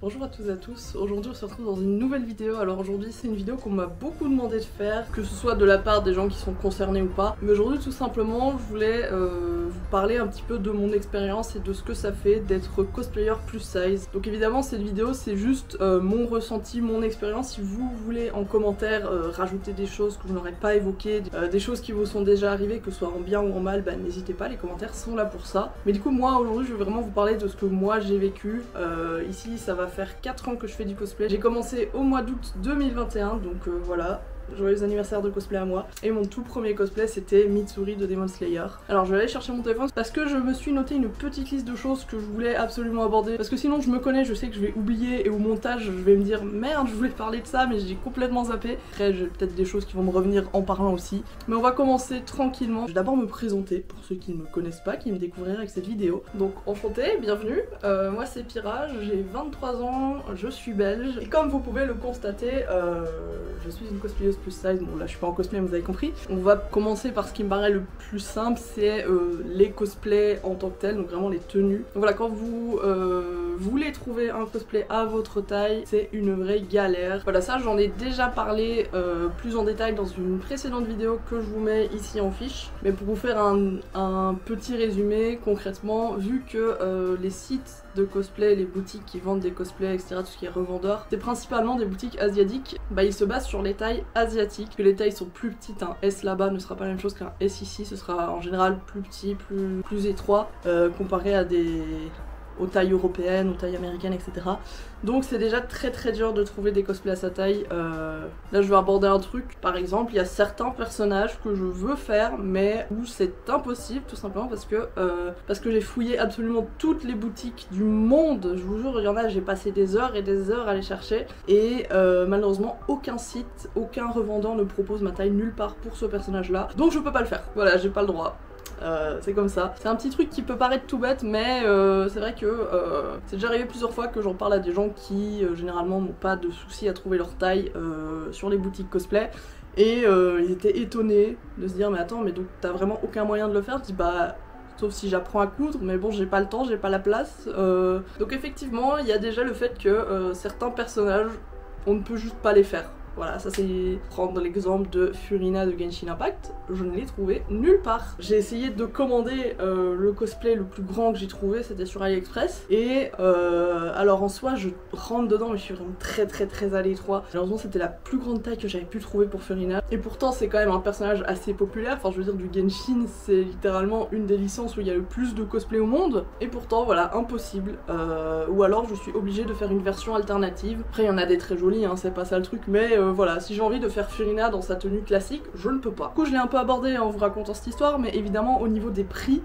Bonjour à toutes et à tous, aujourd'hui on se retrouve dans une nouvelle vidéo. Alors aujourd'hui c'est une vidéo qu'on m'a beaucoup demandé de faire, que ce soit de la part des gens qui sont concernés ou pas. Mais aujourd'hui tout simplement je voulais vous parler un petit peu de mon expérience et de ce que ça fait d'être cosplayer plus size. Donc évidemment cette vidéo c'est juste mon ressenti, mon expérience. Si vous voulez en commentaire rajouter des choses que je n'aurais pas évoquées, des choses qui vous sont déjà arrivées, que ce soit en bien ou en mal, bah n'hésitez pas, les commentaires sont là pour ça. Mais du coup moi aujourd'hui je vais vraiment vous parler de ce que moi j'ai vécu. Ici ça va faire 4 ans que je fais du cosplay. J'ai commencé au mois d'août 2021, donc voilà. Joyeux anniversaire de cosplay à moi. Et mon tout premier cosplay c'était Mitsuri de Demon Slayer. Alors je vais aller chercher mon téléphone parce que je me suis noté une petite liste de choses que je voulais absolument aborder. Parce que sinon je me connais, je sais que je vais oublier et au montage je vais me dire merde je voulais parler de ça mais j'ai complètement zappé. Après j'ai peut-être des choses qui vont me revenir en parlant aussi. Mais on va commencer tranquillement. Je vais d'abord me présenter pour ceux qui ne me connaissent pas, qui me découvriraient avec cette vidéo. Donc enchantée, bienvenue. Moi c'est Pira, j'ai 23 ans, je suis belge. Et comme vous pouvez le constater, je suis une cosplayeuse plus size. Bon là je suis pas en cosplay, vous avez compris. On va commencer par ce qui me paraît le plus simple, c'est les cosplays en tant que tel, donc vraiment les tenues. Donc voilà, quand vous voulez trouver un cosplay à votre taille, c'est une vraie galère. Voilà, ça j'en ai déjà parlé plus en détail dans une précédente vidéo que je vous mets ici en fiche. Mais pour vous faire un petit résumé, concrètement, vu que les sites de cosplay, les boutiques qui vendent des cosplays, etc., tout ce qui est revendeur, c'est principalement des boutiques asiatiques, bah ils se basent sur les tailles asiatiques, que les tailles sont plus petites, un S là-bas ne sera pas la même chose qu'un S ici, ce sera en général plus petit, plus étroit, comparé à aux tailles européennes, aux tailles américaines, etc. Donc c'est déjà très dur de trouver des cosplays à sa taille. Là je vais aborder un truc, par exemple, il y a certains personnages que je veux faire, mais où c'est impossible, tout simplement parce que j'ai fouillé absolument toutes les boutiques du monde. Je vous jure, il y en a, j'ai passé des heures et des heures à les chercher, et malheureusement aucun site, aucun revendeur ne propose ma taille nulle part pour ce personnage-là. Donc je peux pas le faire, voilà, j'ai pas le droit. C'est comme ça. C'est un petit truc qui peut paraître tout bête, mais c'est vrai que c'est déjà arrivé plusieurs fois que j'en parle à des gens qui généralement n'ont pas de soucis à trouver leur taille sur les boutiques cosplay, et ils étaient étonnés de se dire mais attends, mais donc t'as vraiment aucun moyen de le faire? Je dis bah sauf si j'apprends à coudre, mais bon j'ai pas le temps, j'ai pas la place. Donc effectivement il y a déjà le fait que certains personnages on ne peut juste pas les faire. Voilà, ça c'est prendre l'exemple de Furina de Genshin Impact, je ne l'ai trouvé nulle part. J'ai essayé de commander le cosplay le plus grand que j'ai trouvé, c'était sur AliExpress, et alors en soi je rentre dedans mais je suis vraiment très à l'étroit. Malheureusement c'était la plus grande taille que j'avais pu trouver pour Furina, et pourtant c'est quand même un personnage assez populaire, enfin je veux dire du Genshin c'est littéralement une des licences où il y a le plus de cosplay au monde, et pourtant voilà, impossible. Ou alors je suis obligée de faire une version alternative. Après il y en a des très jolies, hein, c'est pas ça le truc, mais voilà, si j'ai envie de faire Furina dans sa tenue classique, je ne peux pas. Du coup je l'ai un peu abordé en vous racontant cette histoire, mais évidemment au niveau des prix,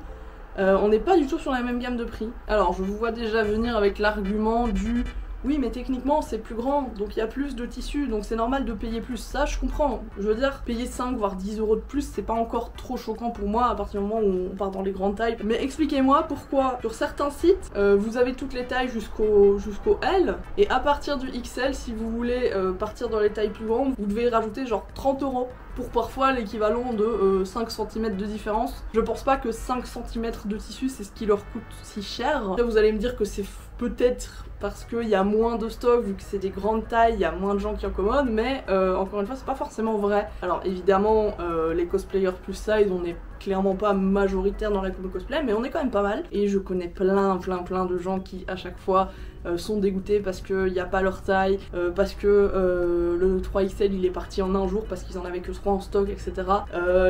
on n'est pas du tout sur la même gamme de prix. Alors je vous vois déjà venir avec l'argument du oui mais techniquement c'est plus grand, donc il y a plus de tissu, donc c'est normal de payer plus. Ça je comprends, je veux dire payer 5 voire 10 € de plus c'est pas encore trop choquant pour moi à partir du moment où on part dans les grandes tailles. Mais expliquez-moi pourquoi sur certains sites vous avez toutes les tailles jusqu'au L, et à partir du XL si vous voulez partir dans les tailles plus grandes vous devez rajouter genre 30 € pour parfois l'équivalent de 5 cm de différence. Je pense pas que 5 cm de tissu c'est ce qui leur coûte si cher. Après, vous allez me dire que c'est peut-être parce qu'il y a moins de stock, vu que c'est des grandes tailles, il y a moins de gens qui en commandent, mais encore une fois c'est pas forcément vrai. Alors évidemment les cosplayers plus size on n'est clairement pas majoritaire dans la cosplay, mais on est quand même pas mal, et je connais plein de gens qui à chaque fois sont dégoûtés parce qu'il n'y a pas leur taille, parce que le 3XL il est parti en un jour parce qu'ils en avaient que 3 en stock, etc.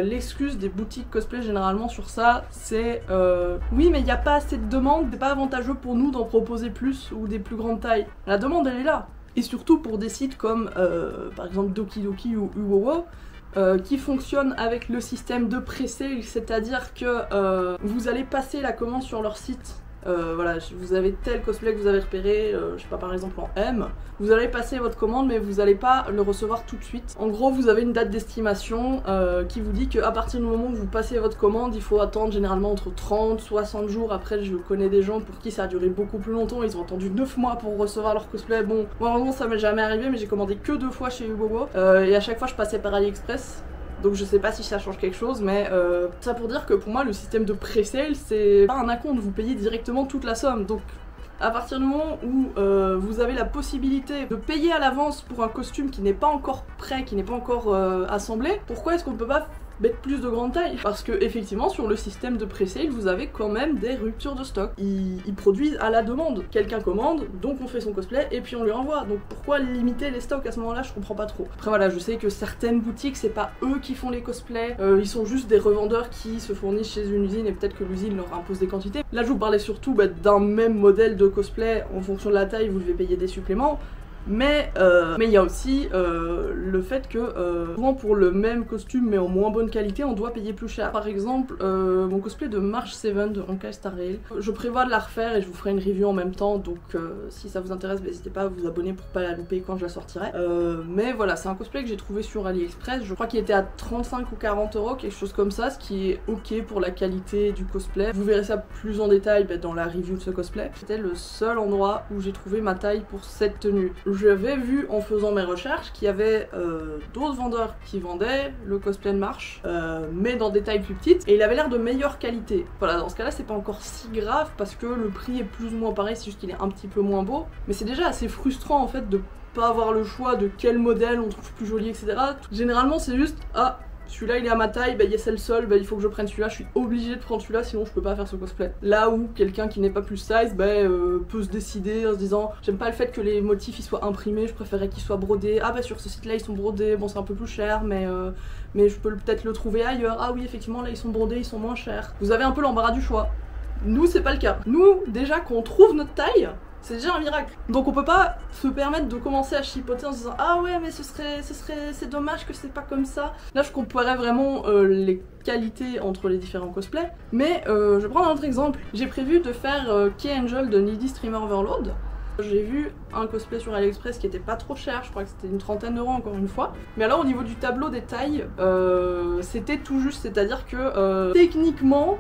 L'excuse des boutiques cosplay généralement sur ça c'est oui mais il n'y a pas assez de demande, c'est pas avantageux pour nous d'en proposer plus ou des plus grandes tailles. La demande elle est là, et surtout pour des sites comme par exemple Dokidoki ou Uwowo qui fonctionnent avec le système de pré-sale, c'est-à-dire que vous allez passer la commande sur leur site. Voilà, vous avez tel cosplay que vous avez repéré, je sais pas, par exemple en M, vous allez passer votre commande mais vous allez pas le recevoir tout de suite. En gros vous avez une date d'estimation qui vous dit qu'à partir du moment où vous passez votre commande il faut attendre généralement entre 30 60 jours. Après je connais des gens pour qui ça a duré beaucoup plus longtemps, ils ont attendu 9 mois pour recevoir leur cosplay. Bon, moi vraiment ça m'est jamais arrivé, mais j'ai commandé que 2 fois chez Uwowo et à chaque fois je passais par AliExpress. Donc je sais pas si ça change quelque chose, mais ça pour dire que pour moi le système de pré-sale c'est pas un acompte, vous payez directement toute la somme. Donc À partir du moment où vous avez la possibilité de payer à l'avance pour un costume qui n'est pas encore prêt, qui n'est pas encore assemblé, pourquoi est-ce qu'on ne peut pas mettre plus de grande taille? Parce que effectivement sur le système de pré-sale vous avez quand même des ruptures de stock. Ils produisent à la demande. Quelqu'un commande, donc on fait son cosplay et puis on lui renvoie. Donc pourquoi limiter les stocks à ce moment-là? Je comprends pas trop. Après voilà, je sais que certaines boutiques c'est pas eux qui font les cosplays, ils sont juste des revendeurs qui se fournissent chez une usine et peut-être que l'usine leur impose des quantités. Là je vous parlais surtout d'un même modèle de cosplay, en fonction de la taille vous devez payer des suppléments. Mais il y a aussi le fait que souvent pour le même costume mais en moins bonne qualité on doit payer plus cher. Par exemple mon cosplay de March 7 de Honkai Star Rail, je prévois de la refaire et je vous ferai une review en même temps, donc si ça vous intéresse n'hésitez pas à vous abonner pour pas la louper quand je la sortirai. Mais voilà, c'est un cosplay que j'ai trouvé sur AliExpress, je crois qu'il était à 35 ou 40 euros, quelque chose comme ça, ce qui est ok pour la qualité du cosplay. Vous verrez ça plus en détail dans la review de ce cosplay. C'était le seul endroit où j'ai trouvé ma taille pour cette tenue. J'avais vu en faisant mes recherches qu'il y avait d'autres vendeurs qui vendaient le cosplay de March, mais dans des tailles plus petites, et il avait l'air de meilleure qualité. Voilà, dans ce cas-là, c'est pas encore si grave parce que le prix est plus ou moins pareil, c'est juste qu'il est un petit peu moins beau. Mais c'est déjà assez frustrant en fait de pas avoir le choix de quel modèle on trouve plus joli, etc. Généralement, c'est juste ah, celui-là il est à ma taille, bah c'est le seul, il faut que je prenne celui-là, je suis obligée de prendre celui-là sinon je peux pas faire ce cosplay. Là où quelqu'un qui n'est pas plus size peut se décider en se disant j'aime pas le fait que les motifs ils soient imprimés, je préférerais qu'ils soient brodés, ah bah sur ce site là ils sont brodés, bon c'est un peu plus cher mais je peux peut-être le trouver ailleurs, ah oui effectivement là ils sont brodés, ils sont moins chers. Vous avez un peu l'embarras du choix. Nous c'est pas le cas. Nous déjà qu'on trouve notre taille, c'est déjà un miracle. Donc on peut pas se permettre de commencer à chipoter en se disant ah ouais mais c'est dommage que c'est pas comme ça. Là je comparais vraiment les qualités entre les différents cosplays. Mais je vais prendre un autre exemple. J'ai prévu de faire Key Angel de Needy Streamer Overload. J'ai vu un cosplay sur AliExpress qui était pas trop cher, je crois que c'était une 30aine d'euros encore une fois. Mais alors au niveau du tableau des tailles, c'était tout juste, c'est-à-dire que techniquement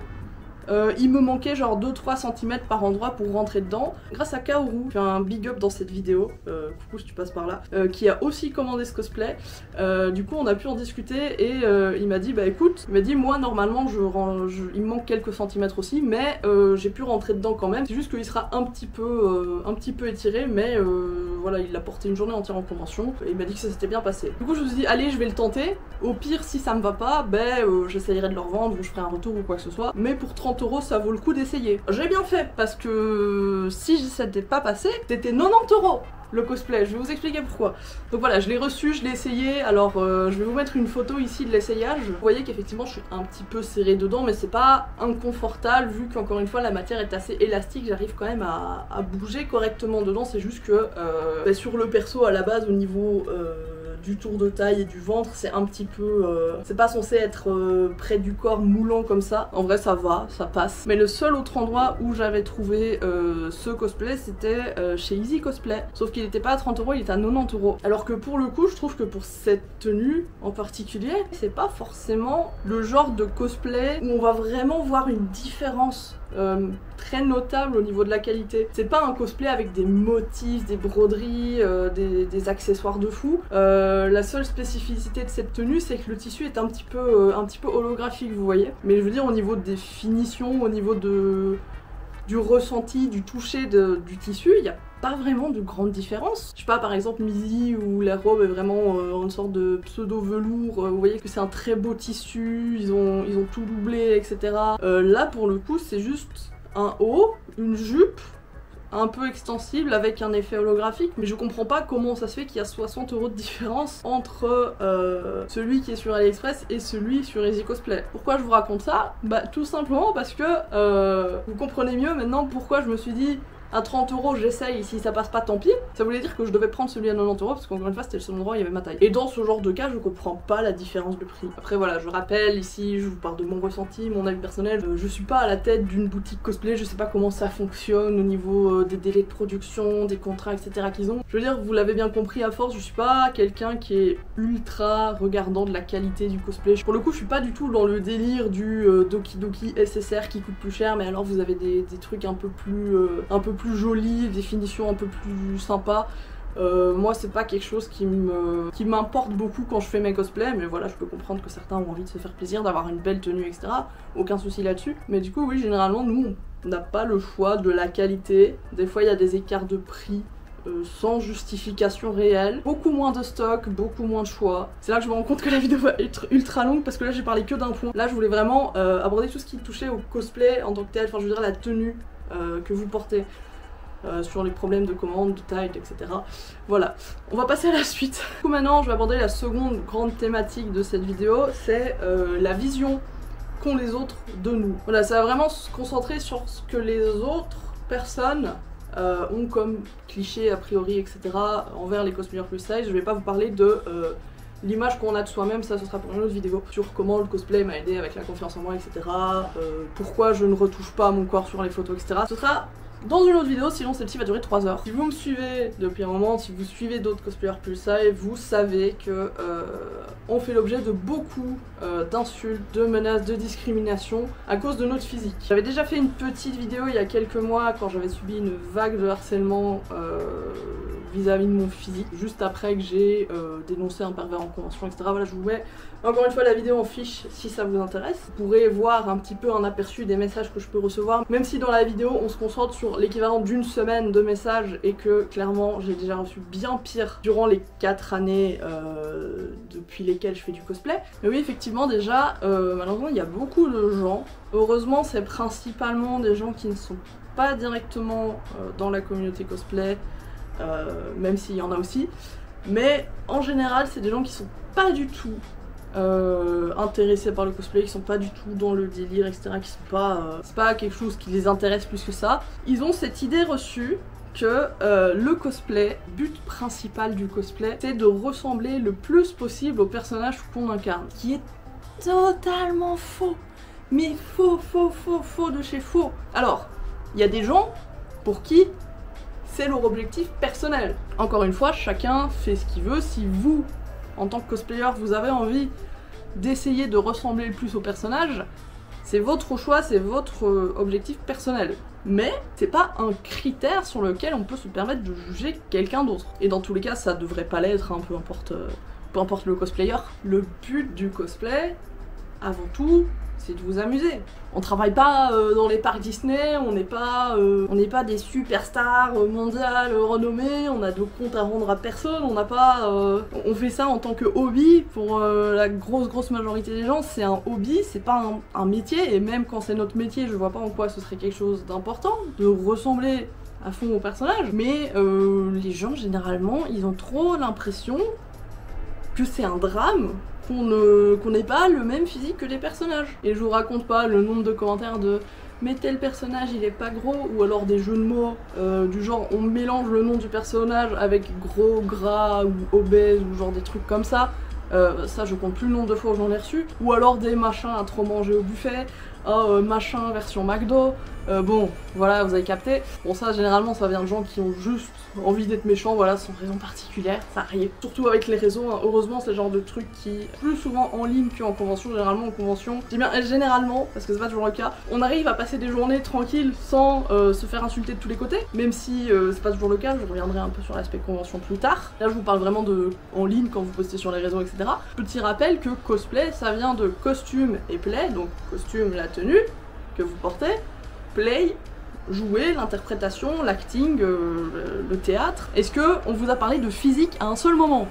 il me manquait genre 2-3 cm par endroit pour rentrer dedans. Grâce à Kaoru, je fais un big up dans cette vidéo, coucou si tu passes par là, qui a aussi commandé ce cosplay. Du coup on a pu en discuter et il m'a dit bah écoute, il m'a dit moi normalement il me manque quelques centimètres aussi, mais j'ai pu rentrer dedans quand même. C'est juste qu'il sera un petit peu étiré, mais voilà, il l'a porté une journée entière en convention et il m'a dit que ça s'était bien passé. Du coup je me suis dit allez je vais le tenter, au pire si ça me va pas, j'essayerai de le revendre ou je ferai un retour ou quoi que ce soit, mais pour 30 euros ça vaut le coup d'essayer. J'ai bien fait parce que si ça n'était pas passé, c'était 90 euros le cosplay, je vais vous expliquer pourquoi. Donc voilà, je l'ai reçu, je l'ai essayé, alors je vais vous mettre une photo ici de l'essayage. Vous voyez qu'effectivement je suis un petit peu serrée dedans, mais c'est pas inconfortable vu qu'encore une fois la matière est assez élastique, j'arrive quand même à bouger correctement dedans, c'est juste que sur le perso à la base au niveau du tour de taille et du ventre, c'est un petit peu c'est pas censé être près du corps moulant comme ça. En vrai ça va, ça passe. Mais le seul autre endroit où j'avais trouvé ce cosplay c'était chez Easy Cosplay, sauf qu'il était pas à 30 euros, il était à 90 euros. Alors que pour le coup je trouve que pour cette tenue en particulier c'est pas forcément le genre de cosplay où on va vraiment voir une différence très notable au niveau de la qualité. C'est pas un cosplay avec des motifs, des broderies, des accessoires de fou. La seule spécificité de cette tenue c'est que le tissu est un petit peu holographique, vous voyez. Mais je veux dire au niveau des finitions, au niveau du ressenti, du toucher du tissu, il y a pas vraiment de grande différence. Je sais pas, par exemple Mizzy où la robe est vraiment une sorte de pseudo velours, vous voyez que c'est un très beau tissu, ils ont tout doublé, etc. Là pour le coup c'est juste un haut, une jupe un peu extensible avec un effet holographique, mais je comprends pas comment ça se fait qu'il y a 60 euros de différence entre celui qui est sur AliExpress et celui sur Easy Cosplay. Pourquoi je vous raconte ça? Bah tout simplement parce que vous comprenez mieux maintenant pourquoi je me suis dit à 30 euros j'essaye, si ça passe pas tant pis. Ça voulait dire que je devais prendre celui à 90 euros parce qu'encore une fois c'était le seul endroit où il y avait ma taille. Et dans ce genre de cas je comprends pas la différence de prix. Après voilà, je rappelle ici, je vous parle de mon ressenti, mon avis personnel. Je suis pas à la tête d'une boutique cosplay, je sais pas comment ça fonctionne au niveau des délais de production, des contrats etc qu'ils ont. Je veux dire, vous l'avez bien compris à force, je suis pas quelqu'un qui est ultra regardant de la qualité du cosplay. Pour le coup je suis pas du tout dans le délire du Doki Doki SSR qui coûte plus cher, mais alors vous avez des trucs un peu plus jolis, des finitions un peu plus sympas. Moi c'est pas quelque chose qui m'importe beaucoup quand je fais mes cosplays, mais voilà, je peux comprendre que certains ont envie de se faire plaisir, d'avoir une belle tenue, etc. Aucun souci là-dessus. Mais du coup oui, généralement nous on n'a pas le choix de la qualité. Des fois il y a des écarts de prix sans justification réelle, beaucoup moins de stock, beaucoup moins de choix. C'est là que je me rends compte que la vidéo va être ultra longue parce que là j'ai parlé que d'un point. Là je voulais vraiment aborder tout ce qui touchait au cosplay en tant que tel, enfin je veux dire la tenue que vous portez. Sur les problèmes de commande, de taille, etc. Voilà, on va passer à la suite. Du coup maintenant je vais aborder la seconde grande thématique de cette vidéo, c'est la vision qu'ont les autres de nous. Voilà, ça va vraiment se concentrer sur ce que les autres personnes ont comme clichés, a priori, etc. envers les cosplayers plus size. Je vais pas vous parler de l'image qu'on a de soi-même, ça ce sera pour une autre vidéo, sur comment le cosplay m'a aidé avec la confiance en moi, etc. Pourquoi je ne retouche pas mon corps sur les photos, etc. Ce sera dans une autre vidéo, sinon celle-ci va durer 3 heures. Si vous me suivez depuis un moment, si vous suivez d'autres cosplayers plus size, vous savez que on fait l'objet de beaucoup d'insultes, de menaces, de discrimination à cause de notre physique. J'avais déjà fait une petite vidéo il y a quelques mois quand j'avais subi une vague de harcèlement vis-à-vis de mon physique, juste après que j'ai dénoncé un pervers en convention, etc. Voilà, je vous mets encore une fois la vidéo en fiche si ça vous intéresse. Vous pourrez voir un petit peu un aperçu des messages que je peux recevoir, même si dans la vidéo on se concentre sur l'équivalent d'une semaine de messages et que clairement j'ai déjà reçu bien pire durant les 4 années depuis lesquelles je fais du cosplay. Mais oui, effectivement, déjà, malheureusement il y a beaucoup de gens, heureusement c'est principalement des gens qui ne sont pas directement dans la communauté cosplay, même s'il y en a aussi, mais en général c'est des gens qui sont pas du tout intéressés par le cosplay, qui sont pas du tout dans le délire, etc., qui sont pas c'est pas quelque chose qui les intéresse plus que ça. Ils ont cette idée reçue que le cosplay, but principal du cosplay, c'est de ressembler le plus possible au personnage qu'on incarne, qui est totalement faux, mais faux de chez faux. Alors, il y a des gens pour qui c'est leur objectif personnel. Encore une fois, chacun fait ce qu'il veut. Si vous, en tant que cosplayer, vous avez envie d'essayer de ressembler le plus au personnage, c'est votre choix, c'est votre objectif personnel. Mais c'est pas un critère sur lequel on peut se permettre de juger quelqu'un d'autre. Et dans tous les cas, ça devrait pas l'être, hein, peu importe le cosplayer. Le but du cosplay, avant tout, c'est de vous amuser. On travaille pas dans les parcs Disney, on n'est pas des superstars mondiales renommées, on a de comptes à rendre à personne, on n'a pas... on fait ça en tant que hobby, pour la grosse majorité des gens, c'est un hobby, c'est pas un métier, et même quand c'est notre métier, je vois pas en quoi ce serait quelque chose d'important, de ressembler à fond au personnage, mais les gens, généralement, ils ont trop l'impression que c'est un drame qu'on n'ait pas le même physique que les personnages. Et je vous raconte pas le nombre de commentaires de mais tel personnage il est pas gros, ou alors des jeux de mots du genre on mélange le nom du personnage avec gros, gras ou obèse ou genre des trucs comme ça. Ça je compte plus le nombre de fois où j'en ai reçu. Ou alors des machins à trop manger au buffet, machin version McDo. Bon, voilà, vous avez capté. Bon, ça, généralement, ça vient de gens qui ont juste envie d'être méchants, voilà, sans raison particulière, ça arrive. Surtout avec les réseaux, hein. Heureusement, c'est le genre de truc qui, plus souvent en ligne qu'en convention, généralement en convention, je dis bien généralement, parce que c'est pas toujours le cas, on arrive à passer des journées tranquilles sans se faire insulter de tous les côtés, même si c'est pas toujours le cas, je reviendrai un peu sur l'aspect convention plus tard. Là, je vous parle vraiment de en ligne, quand vous postez sur les réseaux, etc. Petit rappel que cosplay, ça vient de costume et play, donc costume, la tenue que vous portez, play, jouer, l'interprétation, l'acting, le théâtre. Est-ce que on vous a parlé de physique à un seul moment?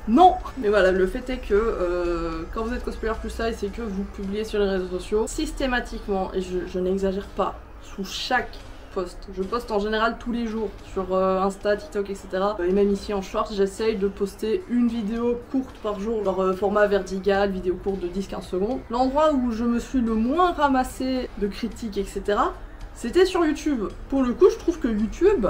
Non. Mais voilà, le fait est que quand vous êtes cosplayer plus size, c'est que vous publiez sur les réseaux sociaux systématiquement, et je n'exagère pas, sous chaque post. Je poste en général tous les jours sur Insta, TikTok, etc. Et même ici en short, j'essaye de poster une vidéo courte par jour, genre format vertical, vidéo courte de 10-15 secondes. L'endroit où je me suis le moins ramassé de critiques, etc., c'était sur YouTube. Pour le coup, je trouve que YouTube,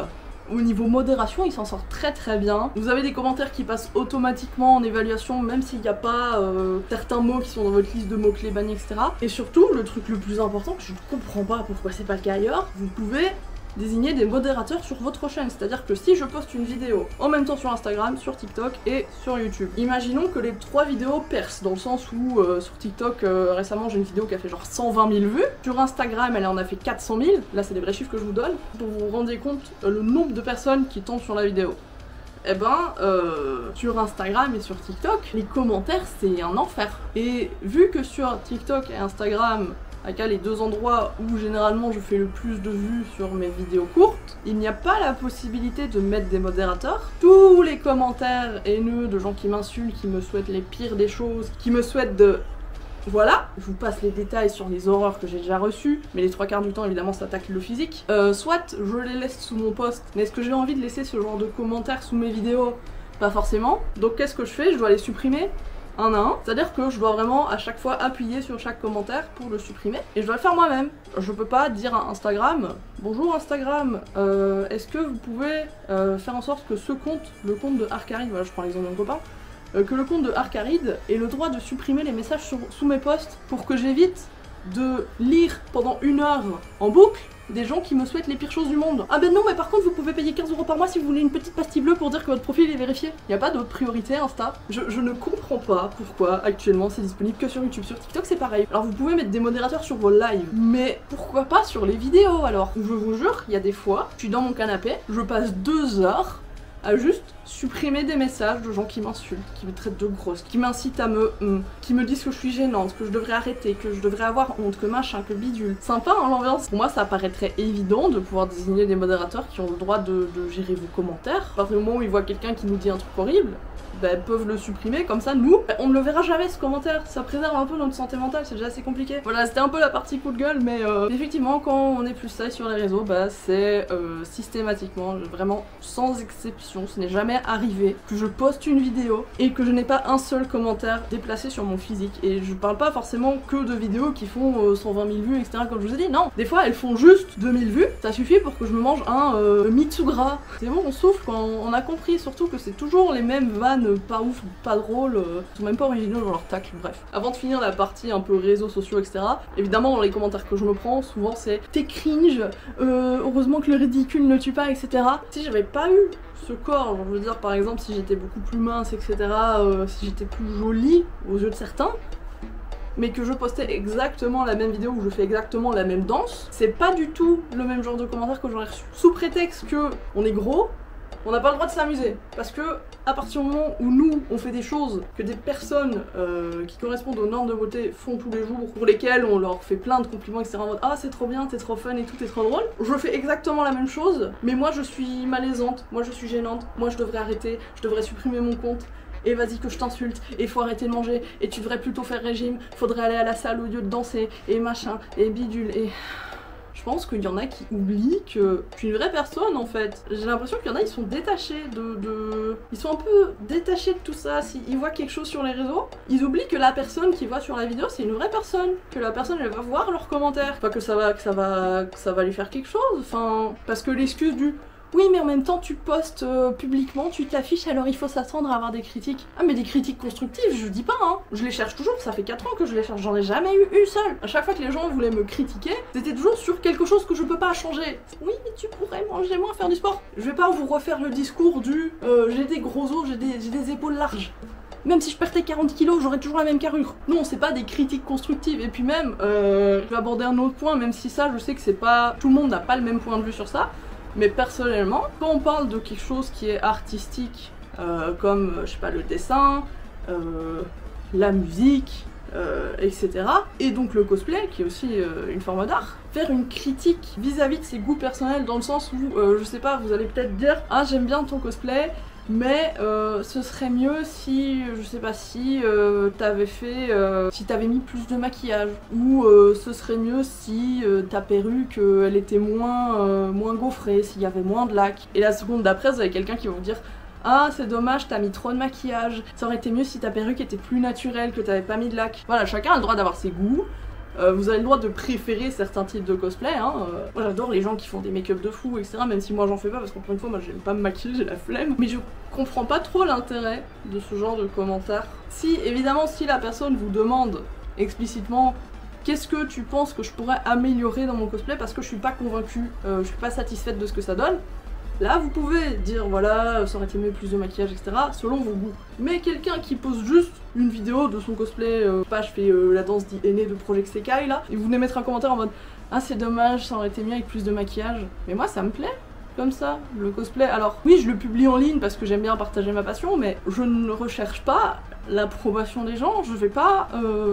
au niveau modération, il s'en sort très bien. Vous avez des commentaires qui passent automatiquement en évaluation, même s'il n'y a pas certains mots qui sont dans votre liste de mots-clés bannis, etc. Et surtout, le truc le plus important, que je ne comprends pas pourquoi c'est pas le cas ailleurs, vous pouvez désigner des modérateurs sur votre chaîne. C'est-à-dire que si je poste une vidéo en même temps sur Instagram, sur TikTok et sur YouTube, imaginons que les 3 vidéos percent, dans le sens où sur TikTok, récemment j'ai une vidéo qui a fait genre 120 000 vues, sur Instagram elle en a fait 400 000, là c'est des vrais chiffres que je vous donne, pour vous vous rendiez compte le nombre de personnes qui tombent sur la vidéo. Eh ben, sur Instagram et sur TikTok, les commentaires c'est un enfer. Et vu que sur TikTok et Instagram, aka les deux endroits où généralement je fais le plus de vues sur mes vidéos courtes, il n'y a pas la possibilité de mettre des modérateurs. Tous les commentaires haineux de gens qui m'insultent, qui me souhaitent les pires des choses, qui me souhaitent de... Voilà, je vous passe les détails sur les horreurs que j'ai déjà reçues, mais les 3/4 du temps évidemment ça attaque le physique. Soit je les laisse sous mon post, mais est-ce que j'ai envie de laisser ce genre de commentaires sous mes vidéos? Pas forcément. Donc qu'est-ce que je fais? Je dois les supprimer un à un, c'est-à-dire que je dois vraiment à chaque fois appuyer sur chaque commentaire pour le supprimer, et je dois le faire moi-même. Je peux pas dire à Instagram, bonjour Instagram, est-ce que vous pouvez faire en sorte que ce compte, le compte de Arcaride, voilà je prends l'exemple d'un copain, que le compte de Arcaride ait le droit de supprimer les messages sous mes posts pour que j'évite de lire pendant 1 heure en boucle des gens qui me souhaitent les pires choses du monde. Ah ben non, mais par contre vous pouvez payer 15 € par mois si vous voulez une petite pastille bleue pour dire que votre profil est vérifié. Y a pas d'autre priorité Insta. Je ne comprends pas pourquoi actuellement c'est disponible que sur YouTube. Sur TikTok c'est pareil. Alors vous pouvez mettre des modérateurs sur vos lives, mais pourquoi pas sur les vidéos alors? Je vous jure, il y a des fois, je suis dans mon canapé, je passe 2 heures à juste supprimer des messages de gens qui m'insultent, qui me traitent de grosse, qui m'incitent à qui me disent que je suis gênante, que je devrais arrêter, que je devrais avoir honte, que machin, que bidule. Sympa hein l'ambiance. Pour moi ça paraîtrait évident de pouvoir désigner des modérateurs qui ont le droit de gérer vos commentaires. À partir du moment où ils voient quelqu'un qui nous dit un truc horrible, bah, peuvent le supprimer, comme ça nous, on ne le verra jamais ce commentaire, ça préserve un peu notre santé mentale, c'est déjà assez compliqué. Voilà, c'était un peu la partie coup de gueule, mais effectivement quand on est plus sage sur les réseaux, bah c'est systématiquement, vraiment sans exception, ce n'est jamais arrivé que je poste une vidéo et que je n'ai pas un seul commentaire déplacé sur mon physique. Et je parle pas forcément que de vidéos qui font 120 000 vues, etc. comme je vous ai dit, non, des fois elles font juste 2000 vues, ça suffit pour que je me mange un Mitsugras. C'est bon, on souffle quand on a compris, surtout que c'est toujours les mêmes vannes pas ouf, pas drôles, ils sont même pas originaux dans leur tacle, bref. Avant de finir la partie un peu réseaux sociaux, etc., évidemment dans les commentaires que je me prends, souvent c'est t'es cringe, heureusement que le ridicule ne tue pas, etc. Si j'avais pas eu ce corps, je veux dire par exemple si j'étais beaucoup plus mince, etc., si j'étais plus jolie aux yeux de certains, mais que je postais exactement la même vidéo où je fais exactement la même danse, c'est pas du tout le même genre de commentaires que j'aurais reçu. Sous prétexte que on est gros, on n'a pas le droit de s'amuser, parce que à partir du moment où nous on fait des choses que des personnes qui correspondent aux normes de beauté font tous les jours, pour lesquelles on leur fait plein de compliments, etc. en mode ah c'est trop bien, t'es trop fun et tout, t'es trop drôle, je fais exactement la même chose, mais moi je suis malaisante, moi je suis gênante, moi je devrais arrêter, je devrais supprimer mon compte. Et vas-y que je t'insulte, et faut arrêter de manger, et tu devrais plutôt faire régime, faudrait aller à la salle au lieu de danser, et machin, et bidule, et... Je pense qu'il y en a qui oublient que je suis une vraie personne en fait. J'ai l'impression qu'il y en a ils sont détachés Ils sont un peu détachés de tout ça. S'ils voient quelque chose sur les réseaux, ils oublient que la personne qui voit sur la vidéo c'est une vraie personne. Que la personne elle va voir leurs commentaires. Pas que ça va lui faire quelque chose. Enfin, parce que l'excuse du... Oui mais en même temps tu postes publiquement, tu t'affiches, alors il faut s'attendre à avoir des critiques. Ah mais des critiques constructives, je dis pas hein. Je les cherche toujours, ça fait 4 ans que je les cherche, j'en ai jamais eu une seule. À chaque fois que les gens voulaient me critiquer, c'était toujours sur quelque chose que je peux pas changer. Oui mais tu pourrais manger moins, faire du sport. Je vais pas vous refaire le discours du j'ai des gros os, j'ai des épaules larges. Même si je perdais 40 kilos, j'aurais toujours la même carrure. Non, c'est pas des critiques constructives. Et puis même, je vais aborder un autre point, même si ça, je sais que c'est pas... Tout le monde n'a pas le même point de vue sur ça. Mais personnellement, quand on parle de quelque chose qui est artistique, comme, je sais pas, le dessin, la musique, etc. Et donc le cosplay, qui est aussi une forme d'art, faire une critique vis-à-vis de ses goûts personnels, dans le sens où, je sais pas, vous allez peut-être dire « Ah, j'aime bien ton cosplay », mais ce serait mieux si, je sais pas, si si t'avais mis plus de maquillage, ou ce serait mieux si ta perruque elle était moins gaufrée, s'il y avait moins de lac. Et la seconde d'après vous avez quelqu'un qui va vous dire ah c'est dommage t'as mis trop de maquillage, ça aurait été mieux si ta perruque était plus naturelle, que t'avais pas mis de lac. Voilà, chacun a le droit d'avoir ses goûts. Vous avez le droit de préférer certains types de cosplay, hein. Moi j'adore les gens qui font des make-up de fou, etc. Même si moi j'en fais pas, parce qu'encore une fois, moi j'aime pas me maquiller, j'ai la flemme. Mais je comprends pas trop l'intérêt de ce genre de commentaires. Si, évidemment, si la personne vous demande explicitement qu'est-ce que tu penses que je pourrais améliorer dans mon cosplay parce que je suis pas convaincue, je suis pas satisfaite de ce que ça donne, là vous pouvez dire voilà, ça aurait été mieux plus de maquillage, etc. selon vos goûts. Mais quelqu'un qui pose juste une vidéo de son cosplay, je fais la danse d'Iene de Project Sekai là, et vous venez mettre un commentaire en mode ah c'est dommage, ça aurait été mieux avec plus de maquillage. Mais moi ça me plaît. comme ça, le cosplay. Alors oui, je le publie en ligne parce que j'aime bien partager ma passion, mais je ne recherche pas l'approbation des gens, je vais pas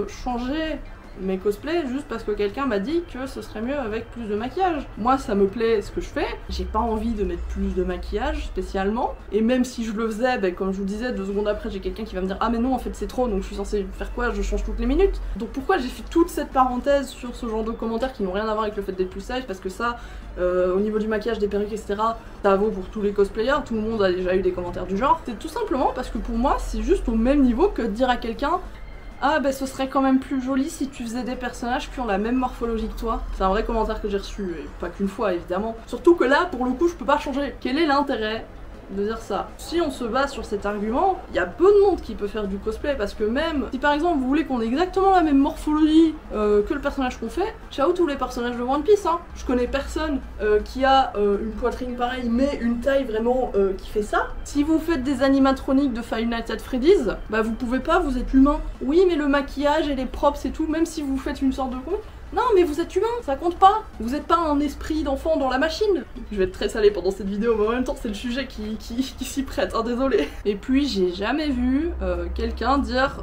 changer mes cosplays juste parce que quelqu'un m'a dit que ce serait mieux avec plus de maquillage. Moi ça me plaît ce que je fais, j'ai pas envie de mettre plus de maquillage spécialement, et même si je le faisais, ben, comme je vous disais, 2 secondes après j'ai quelqu'un qui va me dire ah mais non en fait c'est trop, donc je suis censée faire quoi, je change toutes les minutes. Donc pourquoi j'ai fait toute cette parenthèse sur ce genre de commentaires qui n'ont rien à voir avec le fait d'être plus sage, parce que ça, au niveau du maquillage, des perruques, etc., ça vaut pour tous les cosplayers, tout le monde a déjà eu des commentaires du genre. C'est tout simplement parce que pour moi c'est juste au même niveau que de dire à quelqu'un ah bah ce serait quand même plus joli si tu faisais des personnages qui ont la même morphologie que toi. C'est un vrai commentaire que j'ai reçu, et pas qu'une fois évidemment. Surtout que là, pour le coup, je peux pas changer. Quel est l'intérêt de dire ça? Si on se base sur cet argument, il y a peu de monde qui peut faire du cosplay, parce que même si par exemple vous voulez qu'on ait exactement la même morphologie que le personnage qu'on fait, ciao tous les personnages de One Piece, hein. Je connais personne qui a une poitrine pareille mais une taille vraiment qui fait ça. Si vous faites des animatroniques de Five Nights at Freddy's, bah vous pouvez pas, vous êtes humain. Oui mais le maquillage et les props et tout, même si vous faites une sorte de con, non mais vous êtes humain, ça compte pas. Vous êtes pas un esprit d'enfant dans la machine. Je vais être très salée pendant cette vidéo, mais en même temps c'est le sujet qui s'y prête, hein, désolé. Et puis j'ai jamais vu quelqu'un dire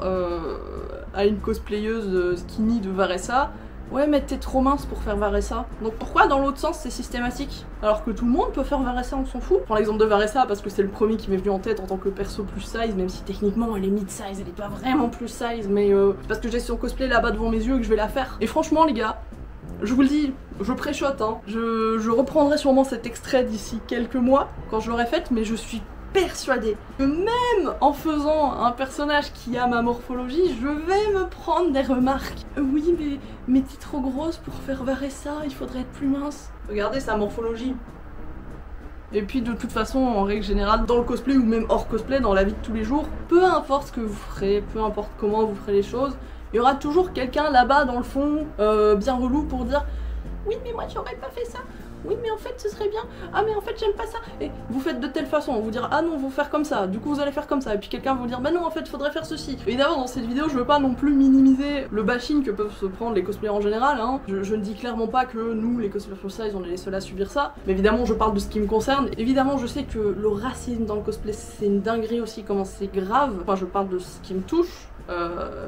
à une cosplayeuse skinny de Varessa ouais mais t'es trop mince pour faire Varessa. Donc pourquoi dans l'autre sens c'est systématique? Alors que tout le monde peut faire Varessa, on s'en fout. Je prends l'exemple de Varessa parce que c'est le premier qui m'est venu en tête en tant que perso plus size, même si techniquement elle est mid-size, elle est pas vraiment plus size, mais c'est parce que j'ai son cosplay là-bas devant mes yeux que je vais la faire. Et franchement les gars, je vous le dis, je préchote, hein. Je reprendrai sûrement cet extrait d'ici quelques mois quand je l'aurai faite, mais je suis persuadée que même en faisant un personnage qui a ma morphologie, je vais me prendre des remarques. Oui mais t'es trop grosse pour faire Varessa, il faudrait être plus mince. Regardez sa morphologie. Et puis de toute façon, en règle générale, dans le cosplay ou même hors cosplay, dans la vie de tous les jours, peu importe ce que vous ferez, peu importe comment vous ferez les choses, il y aura toujours quelqu'un là-bas dans le fond, bien relou pour dire oui mais moi j'aurais pas fait ça. Oui mais en fait ce serait bien, ah mais en fait j'aime pas ça, et vous faites de telle façon, vous dire ah non vous faire comme ça, du coup vous allez faire comme ça, et puis quelqu'un va vous dire bah non en fait faudrait faire ceci. Évidemment dans cette vidéo je veux pas non plus minimiser le bashing que peuvent se prendre les cosplayers en général, hein. Je ne dis clairement pas que nous les cosplayers plus size on est les seuls à subir ça, mais évidemment je parle de ce qui me concerne. Évidemment je sais que le racisme dans le cosplay c'est une dinguerie aussi, comment c'est grave, enfin je parle de ce qui me touche.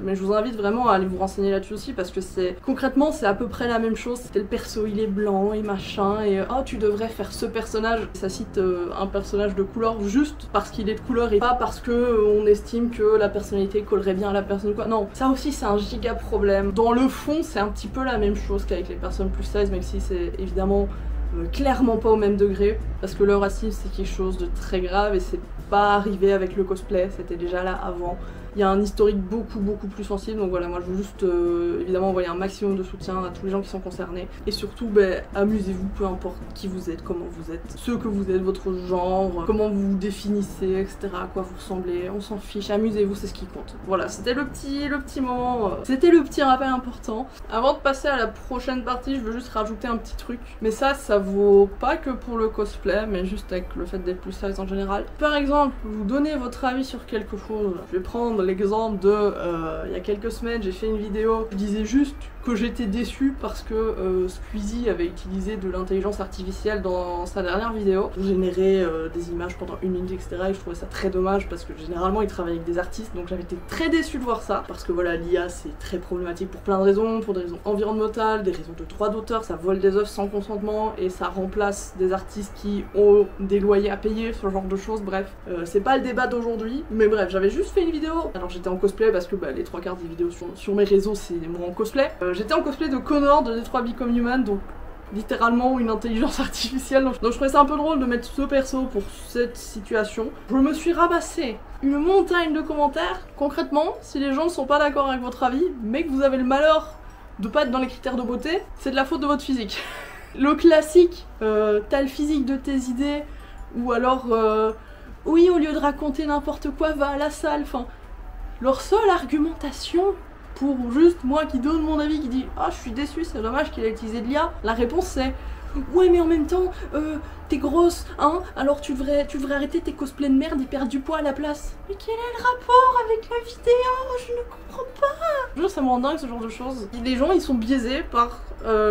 Mais je vous invite vraiment à aller vous renseigner là-dessus aussi, parce que c'est concrètement c'est à peu près la même chose. C'était le perso il est blanc et machin et oh tu devrais faire ce personnage. Ça cite un personnage de couleur juste parce qu'il est de couleur et pas parce que on estime que la personnalité collerait bien à la personne ou quoi. Non, ça aussi c'est un giga problème. Dans le fond c'est un petit peu la même chose qu'avec les personnes plus size, même si c'est évidemment clairement pas au même degré, parce que le racisme c'est quelque chose de très grave et c'est pas arrivé avec le cosplay, c'était déjà là avant. Il y a un historique beaucoup plus sensible, donc voilà, moi je veux juste évidemment envoyer un maximum de soutien à tous les gens qui sont concernés. Et surtout, amusez-vous, peu importe qui vous êtes, comment vous êtes, ce que vous êtes, votre genre, comment vous vous définissez, etc., à quoi vous ressemblez, on s'en fiche, amusez-vous, c'est ce qui compte. Voilà, c'était le petit moment, c'était le petit rappel important. Avant de passer à la prochaine partie, je veux juste rajouter un petit truc, mais ça vaut pas que pour le cosplay, mais juste avec le fait d'être plus size en général. Par exemple, vous donnez votre avis sur quelque chose, je vais prendre l'exemple de il y a quelques semaines j'ai fait une vidéo, je disais juste que j'étais déçue parce que Squeezie avait utilisé de l'intelligence artificielle dans sa dernière vidéo pour générer des images pendant 1 minute, etc. Et je trouvais ça très dommage parce que généralement il travaille avec des artistes, donc j'avais été très déçue de voir ça parce que voilà, l'IA c'est très problématique pour plein de raisons, pour des raisons environnementales, des raisons de droits d'auteur, ça vole des œuvres sans consentement et ça remplace des artistes qui ont des loyers à payer, ce genre de choses. Bref, c'est pas le débat d'aujourd'hui, mais bref, j'avais juste fait une vidéo. Alors j'étais en cosplay parce que les 3/4 des vidéos sur mes réseaux c'est moi en cosplay. J'étais en cosplay de Connor de Detroit Become Human, donc littéralement une intelligence artificielle. Donc je trouvais ça un peu drôle de mettre ce perso pour cette situation. Je me suis ramassé une montagne de commentaires. Concrètement, si les gens ne sont pas d'accord avec votre avis, mais que vous avez le malheur de pas être dans les critères de beauté, c'est de la faute de votre physique. Le classique, t'as le physique de tes idées, ou alors oui, au lieu de raconter n'importe quoi, va à la salle. Enfin, leur seule argumentation pour juste moi qui donne mon avis, qui dit ah je suis déçue, c'est dommage qu'il ait utilisé de l'IA, la réponse c'est ouais mais en même temps t'es grosse hein, alors tu devrais arrêter tes cosplays de merde et perdre du poids à la place. Mais quel est le rapport avec la vidéo? Je ne comprends pas. Genre ça me rend dingue ce genre de choses. Les gens ils sont biaisés par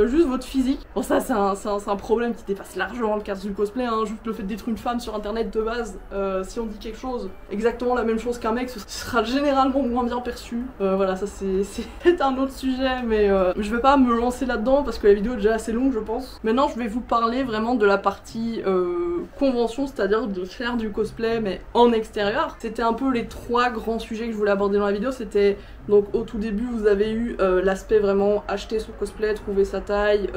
juste votre physique. Bon ça c'est un problème qui dépasse largement le cadre du cosplay, hein. Juste le fait d'être une femme sur internet de base, si on dit quelque chose, exactement la même chose qu'un mec, ce sera généralement moins bien perçu. Voilà, ça c'est un autre sujet, mais je vais pas me lancer là-dedans parce que la vidéo est déjà assez longue je pense. Maintenant je vais vous parler vraiment de la partie convention, c'est-à-dire de faire du cosplay mais en extérieur. C'était un peu les 3 grands sujets que je voulais aborder dans la vidéo. C'était donc au tout début vous avez eu l'aspect vraiment acheter son cosplay, trouver sa taille,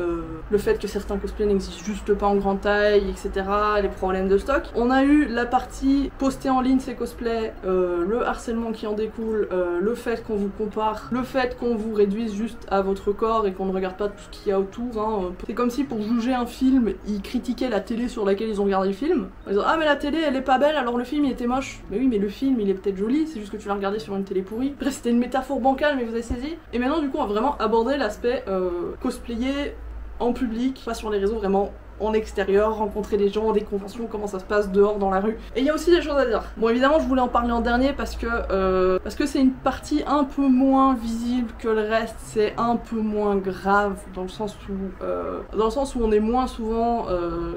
le fait que certains cosplays n'existent juste pas en grande taille, etc. Les problèmes de stock. On a eu la partie poster en ligne ses cosplays, le harcèlement qui en découle, le fait qu'on vous compare, le fait qu'on vous réduise juste à votre corps et qu'on ne regarde pas tout ce qu'il y a autour, hein. C'est comme si pour juger un film, ils critiquaient la télé sur laquelle ils ont regardé le film. Ils disent ah mais la télé elle est pas belle alors le film il était moche. Mais oui mais le film il est peut-être joli, c'est juste que tu l'as regardé sur une télé pourrie. Bref c'était une métaphore bancale mais vous avez saisi. Et maintenant du coup on va vraiment aborder l'aspect cosplayer en public, pas sur les réseaux, vraiment en extérieur, rencontrer des gens, des conventions, comment ça se passe dehors dans la rue. Et il y a aussi des choses à dire. Bon évidemment je voulais en parler en dernier parce que c'est une partie un peu moins visible que le reste, c'est un peu moins grave dans le sens où on est moins souvent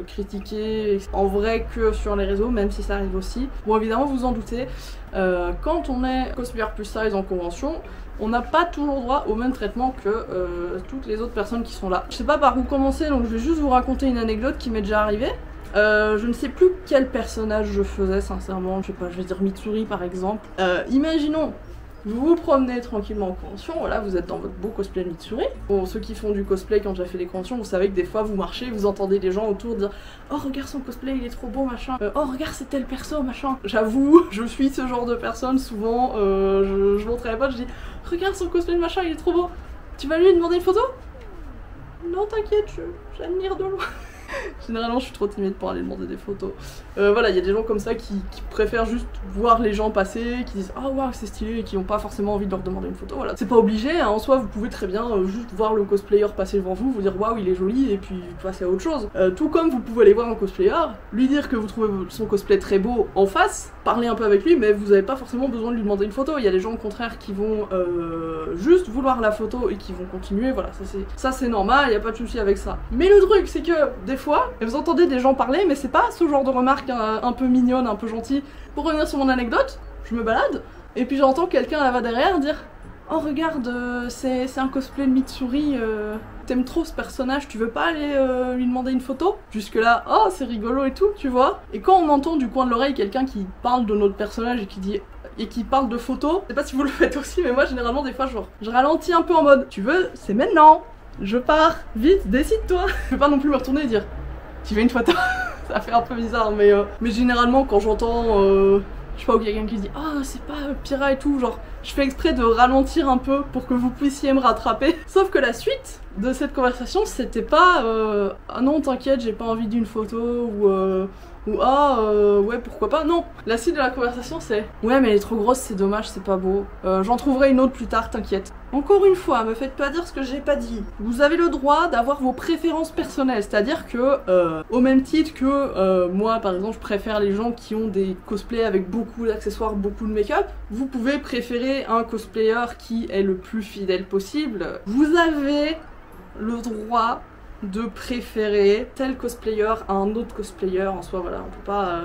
critiqué en vrai que sur les réseaux, même si ça arrive aussi. Bon évidemment vous en doutez, quand on est cosplayer plus size en convention, on n'a pas toujours droit au même traitement que toutes les autres personnes qui sont là. Je sais pas par où commencer, donc je vais juste vous raconter une anecdote qui m'est déjà arrivée. Je ne sais plus quel personnage je faisais sincèrement, je sais pas, je vais dire Mitsuri par exemple. Imaginons, vous vous promenez tranquillement en convention, voilà, vous êtes dans votre beau cosplay Mitsuri. Bon, ceux qui font du cosplay qui ont déjà fait des conventions, vous savez que des fois vous marchez, vous entendez des gens autour dire oh regarde son cosplay, il est trop beau machin, oh regarde c'est tel perso machin. J'avoue, je suis ce genre de personne souvent, je montre à mes potes, je dis regarde son cosplay machin, il est trop beau. Tu vas lui demander une photo? Non t'inquiète, j'admire de loin. Généralement je suis trop timide pour aller demander des photos. Voilà, il y a des gens comme ça qui préfèrent juste voir les gens passer, qui disent oh waouh c'est stylé et qui n'ont pas forcément envie de leur demander une photo. Voilà, c'est pas obligé, hein. En soi vous pouvez très bien juste voir le cosplayer passer devant vous, vous dire waouh il est joli et puis passer à autre chose. Tout comme vous pouvez aller voir un cosplayer, lui dire que vous trouvez son cosplay très beau en face, parler un peu avec lui, mais vous n'avez pas forcément besoin de lui demander une photo. Il y a des gens au contraire qui vont juste vouloir la photo et qui vont continuer, voilà, ça c'est normal, il n'y a pas de souci avec ça. Mais le truc c'est que des fois, vous entendez des gens parler, mais c'est pas ce genre de remarques un peu mignonne, un peu gentille. Pour revenir sur mon anecdote, je me balade, et puis j'entends quelqu'un là-bas derrière dire oh regarde, c'est un cosplay de Mitsuri, t'aimes trop ce personnage, tu veux pas aller lui demander une photo? Jusque là, oh c'est rigolo et tout, tu vois. Et quand on entend du coin de l'oreille quelqu'un qui parle de notre personnage et qui parle de photos, je sais pas si vous le faites aussi, mais moi généralement des fois je ralentis un peu en mode tu veux, c'est maintenant, je pars, vite, décide-toi. Je vais pas non plus me retourner et dire tu veux une photo? Ça fait un peu bizarre, mais généralement quand j'entends je sais pas, où quelqu'un qui dit ah c'est pas Pyrrha et tout, genre je fais exprès de ralentir un peu pour que vous puissiez me rattraper. Sauf que la suite de cette conversation c'était pas ah non t'inquiète j'ai pas envie d'une photo ou ah ouais pourquoi pas, non. La suite de la conversation c'est ouais mais elle est trop grosse, c'est dommage, c'est pas beau, j'en trouverai une autre plus tard, t'inquiète. Encore une fois, me faites pas dire ce que j'ai pas dit. Vous avez le droit d'avoir vos préférences personnelles, c'est-à-dire que au même titre que moi par exemple je préfère les gens qui ont des cosplays avec beaucoup d'accessoires, beaucoup de make-up, vous pouvez préférer un cosplayer qui est le plus fidèle possible. Vous avez le droit de préférer tel cosplayer à un autre cosplayer, en soi voilà, on peut pas...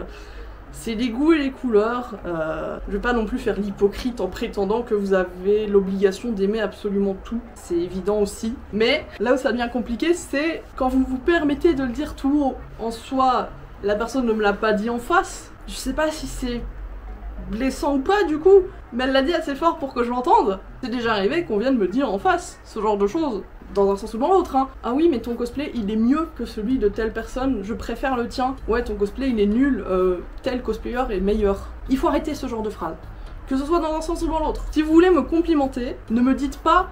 c'est les goûts et les couleurs, je vais pas non plus faire l'hypocrite en prétendant que vous avez l'obligation d'aimer absolument tout, c'est évident aussi. Mais là où ça devient compliqué, c'est quand vous vous permettez de le dire tout haut. En soi, la personne ne me l'a pas dit en face, je sais pas si c'est blessant ou pas du coup, mais elle l'a dit assez fort pour que je l'entende. C'est déjà arrivé qu'on vienne me dire en face ce genre de choses, dans un sens ou dans l'autre, hein. Ah oui mais ton cosplay il est mieux que celui de telle personne, je préfère le tien. Ouais ton cosplay il est nul, tel cosplayer est meilleur. Il faut arrêter ce genre de phrase, que ce soit dans un sens ou dans l'autre. Si vous voulez me complimenter, ne me dites pas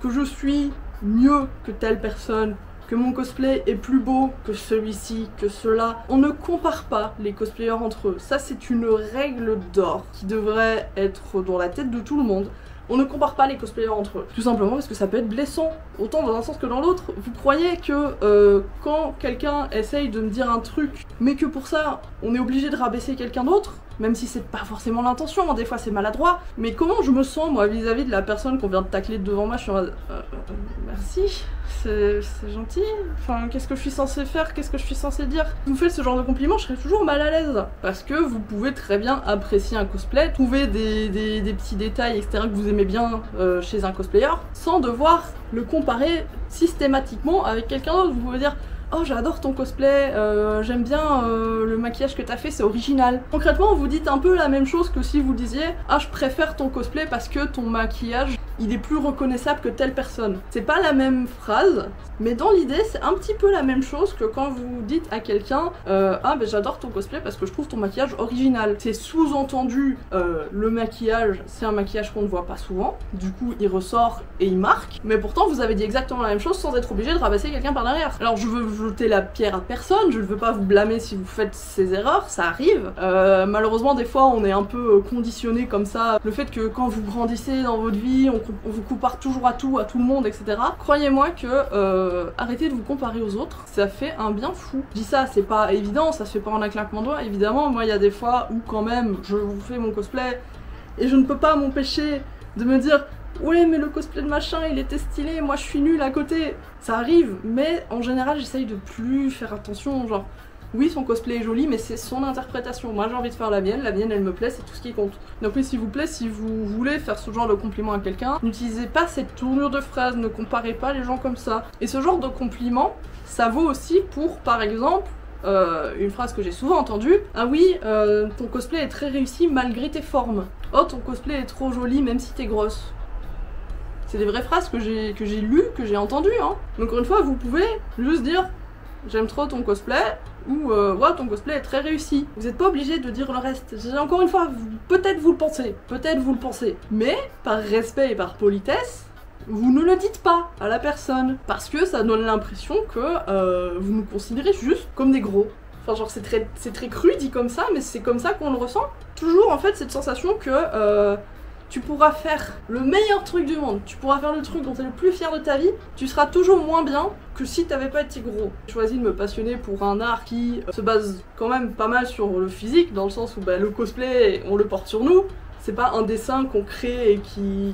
que je suis mieux que telle personne, que mon cosplay est plus beau que celui-ci, que cela. On ne compare pas les cosplayers entre eux. Ça c'est une règle d'or qui devrait être dans la tête de tout le monde. On ne compare pas les cosplayers entre eux. Tout simplement parce que ça peut être blessant, autant dans un sens que dans l'autre. Vous croyez que quand quelqu'un essaye de me dire un truc, mais que pour ça, on est obligé de rabaisser quelqu'un d'autre, même si c'est pas forcément l'intention, hein, des fois c'est maladroit, mais comment je me sens moi vis-à-vis de la personne qu'on vient de tacler devant moi, je suis en mode merci, c'est gentil. Enfin, qu'est-ce que je suis censée faire? Qu'est-ce que je suis censée dire? Si vous faites ce genre de compliment, je serais toujours mal à l'aise. Parce que vous pouvez très bien apprécier un cosplay, trouver des petits détails, etc. que vous aimez bien chez un cosplayer, sans devoir le comparer systématiquement avec quelqu'un d'autre. Vous pouvez dire: oh, j'adore ton cosplay, j'aime bien le maquillage que t'as fait, c'est original. Concrètement, vous dites un peu la même chose que si vous disiez: ah, je préfère ton cosplay parce que ton maquillage, il est plus reconnaissable que telle personne. C'est pas la même phrase, mais dans l'idée, c'est un petit peu la même chose que quand vous dites à quelqu'un ah, ben j'adore ton cosplay parce que je trouve ton maquillage original. C'est sous-entendu, le maquillage, c'est un maquillage qu'on ne voit pas souvent, du coup, il ressort et il marque, mais pourtant, vous avez dit exactement la même chose sans être obligé de ramasser quelqu'un par derrière. Alors, je veux jeter la pierre à personne, je ne veux pas vous blâmer si vous faites ces erreurs, ça arrive. Malheureusement, des fois, on est un peu conditionné comme ça. Le fait que quand vous grandissez dans votre vie, on vous compare toujours à tout le monde, etc. Croyez-moi que arrêtez de vous comparer aux autres, ça fait un bien fou. Je dis ça, c'est pas évident, ça se fait pas en un claquement de doigts, évidemment. Moi, il y a des fois où quand même, je vous fais mon cosplay et je ne peux pas m'empêcher de me dire: ouais, mais le cosplay de machin, il était stylé, moi je suis nulle à côté. Ça arrive, mais en général, j'essaye de plus faire attention, genre, oui, son cosplay est joli, mais c'est son interprétation. Moi, j'ai envie de faire la mienne, elle me plaît, c'est tout ce qui compte. Donc oui, s'il vous plaît, si vous voulez faire ce genre de compliment à quelqu'un, n'utilisez pas cette tournure de phrase, ne comparez pas les gens comme ça. Et ce genre de compliment, ça vaut aussi pour, par exemple, une phrase que j'ai souvent entendue: ah oui, ton cosplay est très réussi malgré tes formes. Oh, ton cosplay est trop joli même si t'es grosse. C'est des vraies phrases que j'ai lues, que j'ai entendues, hein. Donc encore une fois, vous pouvez juste dire: j'aime trop ton cosplay, ou ouais, ton cosplay est très réussi. Vous n'êtes pas obligé de dire le reste. Encore une fois, peut-être vous le pensez, mais par respect et par politesse, vous ne le dites pas à la personne. Parce que ça donne l'impression que vous nous considérez juste comme des gros. Enfin, genre, c'est très cru dit comme ça, mais c'est comme ça qu'on le ressent. Toujours, en fait, cette sensation que tu pourras faire le meilleur truc du monde, tu pourras faire le truc dont tu es le plus fier de ta vie, tu seras toujours moins bien que si t'avais pas été gros. J'ai choisi de me passionner pour un art qui se base quand même pas mal sur le physique, dans le sens où le cosplay, on le porte sur nous. C'est pas un dessin qu'on crée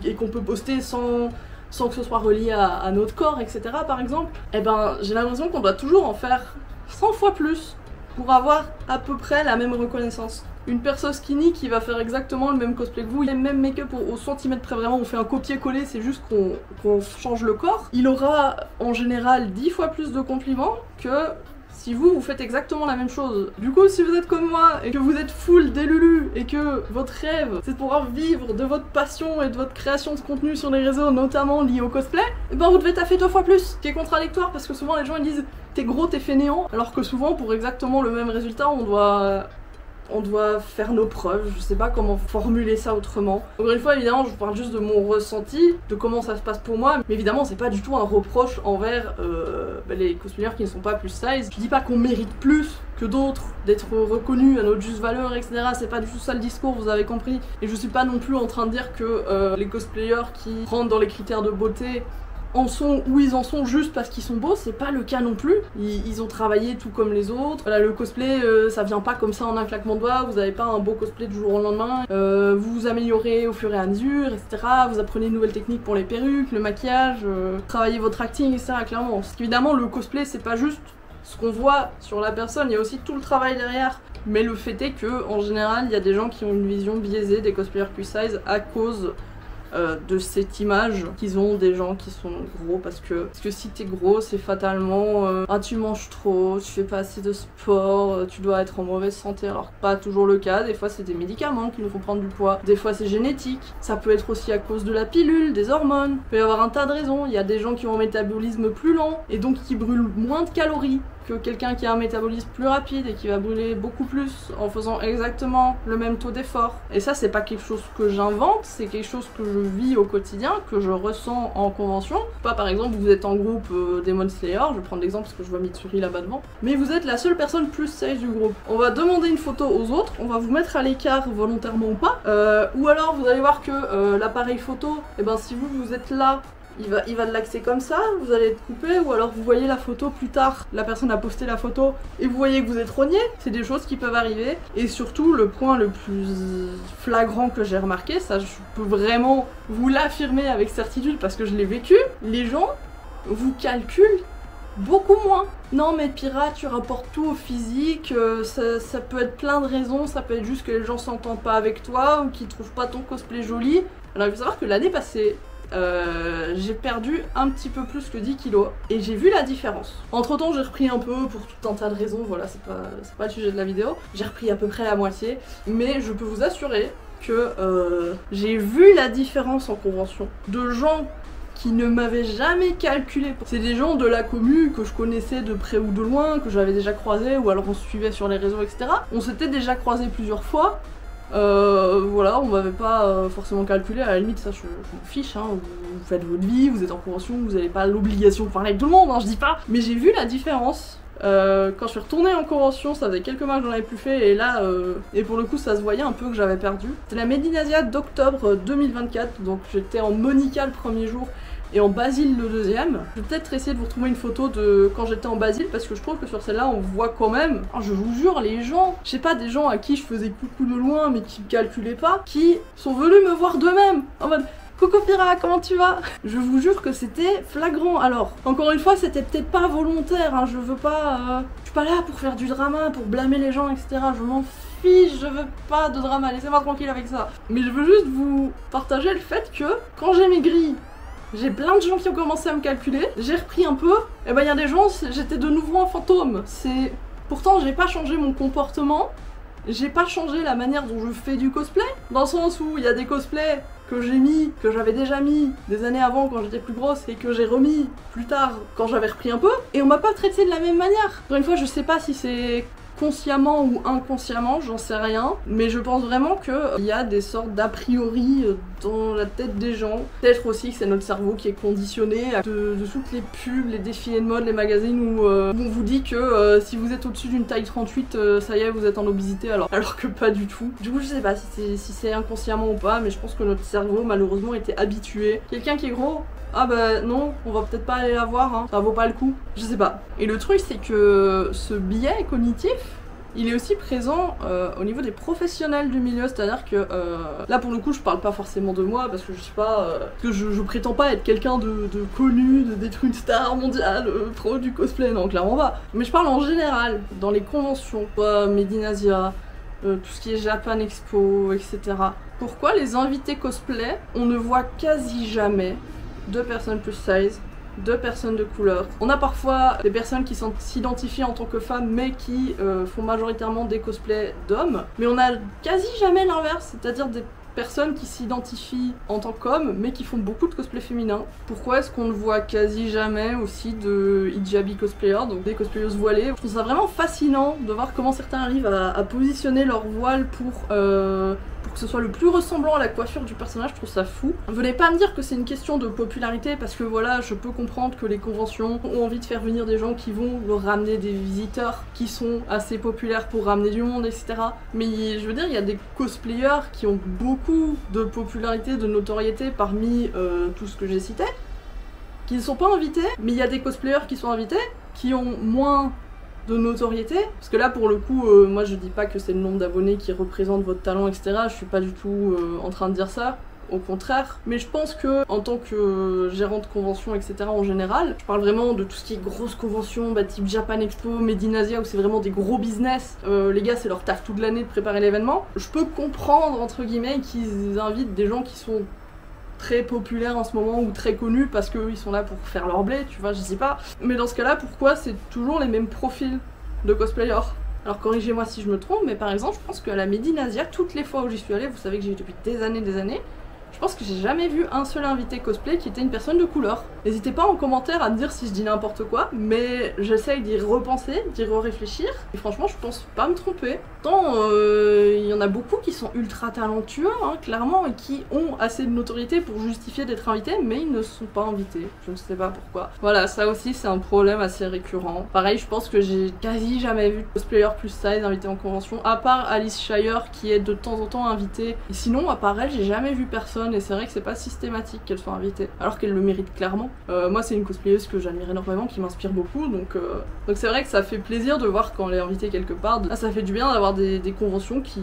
et qu'on peut poster sans que ce soit relié à notre corps, etc. par exemple. Et ben, j'ai l'impression qu'on doit toujours en faire 100 fois plus pour avoir à peu près la même reconnaissance. Une personne skinny qui va faire exactement le même cosplay que vous, les mêmes make-up au centimètre près, vraiment on fait un copier-coller, c'est juste qu'on change le corps, il aura en général 10 fois plus de compliments que si vous faites exactement la même chose. Du coup, si vous êtes comme moi et que vous êtes full d'élulus et que votre rêve c'est de pouvoir vivre de votre passion et de votre création de contenu sur les réseaux, notamment liés au cosplay, et ben vous devez taffer 2 fois plus, ce qui est contradictoire parce que souvent les gens ils disent t'es gros, t'es fainéant, alors que souvent pour exactement le même résultat on doit faire nos preuves, je sais pas comment formuler ça autrement. Encore une fois, évidemment, je vous parle juste de mon ressenti, de comment ça se passe pour moi, mais évidemment, c'est pas du tout un reproche envers les cosplayers qui ne sont pas plus size. Je dis pas qu'on mérite plus que d'autres, d'être reconnus à notre juste valeur, etc. C'est pas du tout ça le discours, vous avez compris. Et je suis pas non plus en train de dire que les cosplayers qui rentrent dans les critères de beauté en sont où ils en sont juste parce qu'ils sont beaux, c'est pas le cas non plus. Ils ont travaillé tout comme les autres. Voilà, le cosplay, ça vient pas comme ça en un claquement de doigts, vous avez pas un beau cosplay du jour au lendemain. Vous vous améliorez au fur et à mesure, etc. Vous apprenez de nouvelles techniques pour les perruques, le maquillage, travaillez votre acting, etc. clairement. Parce qu'évidemment, le cosplay, c'est pas juste ce qu'on voit sur la personne, il y a aussi tout le travail derrière. Mais le fait est que, en général, il y a des gens qui ont une vision biaisée des cosplayers plus size à cause de cette image qu'ils ont des gens qui sont gros, parce que si t'es gros c'est fatalement ah tu manges trop, tu fais pas assez de sport, tu dois être en mauvaise santé, alors pas toujours le cas, des fois c'est des médicaments qui nous font prendre du poids, des fois c'est génétique, ça peut être aussi à cause de la pilule, des hormones, il peut y avoir un tas de raisons, il y a des gens qui ont un métabolisme plus lent et donc qui brûlent moins de calories que quelqu'un qui a un métabolisme plus rapide et qui va brûler beaucoup plus en faisant exactement le même taux d'effort. Et ça c'est pas quelque chose que j'invente, c'est quelque chose que je vis au quotidien, que je ressens en convention. Pas par exemple vous êtes en groupe Demon Slayer, je vais prendre l'exemple parce que je vois Mitsuri là-bas devant, mais vous êtes la seule personne plus size du groupe. On va demander une photo aux autres, on va vous mettre à l'écart volontairement ou pas, ou alors vous allez voir que l'appareil photo, et ben si vous êtes là, il va l'axer comme ça, vous allez être coupé, ou alors vous voyez la photo plus tard, la personne a posté la photo et vous voyez que vous êtes rogné, c'est des choses qui peuvent arriver. Et surtout le point le plus flagrant que j'ai remarqué, ça je peux vraiment vous l'affirmer avec certitude parce que je l'ai vécu, les gens vous calcule beaucoup moins. Non mais pirate, tu rapportes tout au physique, ça peut être plein de raisons, ça peut être juste que les gens s'entendent pas avec toi ou qu'ils trouvent pas ton cosplay joli. Alors il faut savoir que l'année passée, j'ai perdu un petit peu plus que 10 kilos et j'ai vu la différence. Entre temps j'ai repris un peu pour tout un tas de raisons, voilà c'est pas le sujet de la vidéo. J'ai repris à peu près la moitié, mais je peux vous assurer que j'ai vu la différence en convention. De gens qui ne m'avaient jamais calculé. C'est des gens de la commu que je connaissais de près ou de loin, que j'avais déjà croisé ou alors on se suivait sur les réseaux etc. On s'était déjà croisé plusieurs fois. Voilà, on m'avait pas forcément calculé, à la limite ça je m'en fiche, hein. Vous faites votre vie, vous êtes en convention, vous n'avez pas l'obligation de parler avec tout le monde, hein, je dis pas. Mais j'ai vu la différence. Quand je suis retournée en convention, ça faisait quelques mois que j'en avais plus fait et là, et pour le coup ça se voyait un peu que j'avais perdu. C'était la Medinasia d'octobre 2024, donc j'étais en Monica le premier jour et en Basile le deuxième. Je vais peut-être essayer de vous retrouver une photo de quand j'étais en Basile parce que je trouve que sur celle-là on voit quand même, oh, je vous jure, les gens, je sais pas, des gens à qui je faisais coucou de loin mais qui me calculaient pas, qui sont venus me voir d'eux-mêmes en mode coucou Pira, comment tu vas? Je vous jure que c'était flagrant. Alors, encore une fois, c'était peut-être pas volontaire, hein, je veux pas... je suis pas là pour faire du drama, pour blâmer les gens, etc. Je m'en fiche, je veux pas de drama, laissez-moi tranquille avec ça. Mais je veux juste vous partager le fait que, quand j'ai maigri, j'ai plein de gens qui ont commencé à me calculer, j'ai repris un peu, et ben il y a des gens, j'étais de nouveau un fantôme. C'est... Pourtant, j'ai pas changé mon comportement, j'ai pas changé la manière dont je fais du cosplay, dans le sens où il y a des cosplays que j'ai mis, que j'avais déjà mis des années avant quand j'étais plus grosse et que j'ai remis plus tard quand j'avais repris un peu, et on m'a pas traité de la même manière. Encore une fois, je sais pas si c'est consciemment ou inconsciemment, j'en sais rien, mais je pense vraiment qu'il y a des sortes d'a priori dans la tête des gens. Peut-être aussi que c'est notre cerveau qui est conditionné de toutes les pubs, les défilés de mode, les magazines où on vous dit que si vous êtes au-dessus d'une taille 38, ça y est, vous êtes en obésité, alors que pas du tout. Du coup, je sais pas si c'est inconsciemment ou pas, mais je pense que notre cerveau, malheureusement, était habitué. Quelqu'un qui est gros, ah bah non, on va peut-être pas aller la voir, hein, ça vaut pas le coup, je sais pas. Et le truc c'est que ce biais cognitif, il est aussi présent au niveau des professionnels du milieu, c'est-à-dire que là pour le coup je parle pas forcément de moi parce que je sais pas, que je prétends pas être quelqu'un de connu, d'être une star mondiale, pro du cosplay, non clairement pas. Mais je parle en général, dans les conventions, Medinasia, tout ce qui est Japan Expo, etc. Pourquoi les invités cosplay, on ne voit quasi jamais deux personnes plus size, deux personnes de couleur. On a parfois des personnes qui s'identifient en tant que femmes mais qui font majoritairement des cosplays d'hommes, mais on a quasi jamais l'inverse, c'est-à-dire des personnes qui s'identifient en tant qu'hommes mais qui font beaucoup de cosplay féminin. Pourquoi est-ce qu'on ne voit quasi jamais aussi de hijabi cosplayers, donc des cosplayeuses voilées? Je trouve ça vraiment fascinant de voir comment certains arrivent à positionner leur voile pour que ce soit le plus ressemblant à la coiffure du personnage, je trouve ça fou. Venez pas me dire que c'est une question de popularité parce que voilà, je peux comprendre que les conventions ont envie de faire venir des gens qui vont leur ramener des visiteurs qui sont assez populaires pour ramener du monde, etc. Mais je veux dire, il y a des cosplayers qui ont beaucoup de popularité, de notoriété parmi tout ce que j'ai cité, qui ne sont pas invités, mais il y a des cosplayers qui sont invités, qui ont moins de notoriété, parce que là pour le coup moi je dis pas que c'est le nombre d'abonnés qui représente votre talent, etc. Je suis pas du tout en train de dire ça, au contraire, mais je pense que en tant que gérant de convention, etc. en général, je parle vraiment de tout ce qui est grosses conventions, type Japan Expo, Medinasia, où c'est vraiment des gros business, les gars c'est leur taf toute l'année de préparer l'événement. Je peux comprendre entre guillemets qu'ils invitent des gens qui sont très populaires en ce moment ou très connus parce qu'eux ils sont là pour faire leur blé, tu vois, je sais pas. Mais dans ce cas-là, pourquoi c'est toujours les mêmes profils de cosplayers? Alors corrigez-moi si je me trompe, mais par exemple, je pense qu'à la Medinasia, toutes les fois où j'y suis allée, vous savez que j'y vais depuis des années, je pense que j'ai jamais vu un seul invité cosplay qui était une personne de couleur. N'hésitez pas en commentaire à me dire si je dis n'importe quoi, mais j'essaye d'y repenser, d'y réfléchir, et franchement je pense pas me tromper. Tant il y en a beaucoup qui sont ultra talentueux, hein, clairement, et qui ont assez de notoriété pour justifier d'être invités, mais ils ne sont pas invités. Je ne sais pas pourquoi. Voilà, ça aussi c'est un problème assez récurrent. Pareil, je pense que j'ai quasi jamais vu de cosplayer plus size invité en convention, à part Alice Shire qui est de temps en temps invitée. Et sinon, à part elle, j'ai jamais vu personne. Et c'est vrai que c'est pas systématique qu'elle soit invitée, alors qu'elle le mérite clairement. Moi c'est une cosplayeuse que j'admire énormément, qui m'inspire beaucoup, donc c'est vrai que ça fait plaisir de voir quand elle est invitée quelque part. Là ça fait du bien d'avoir des conventions qui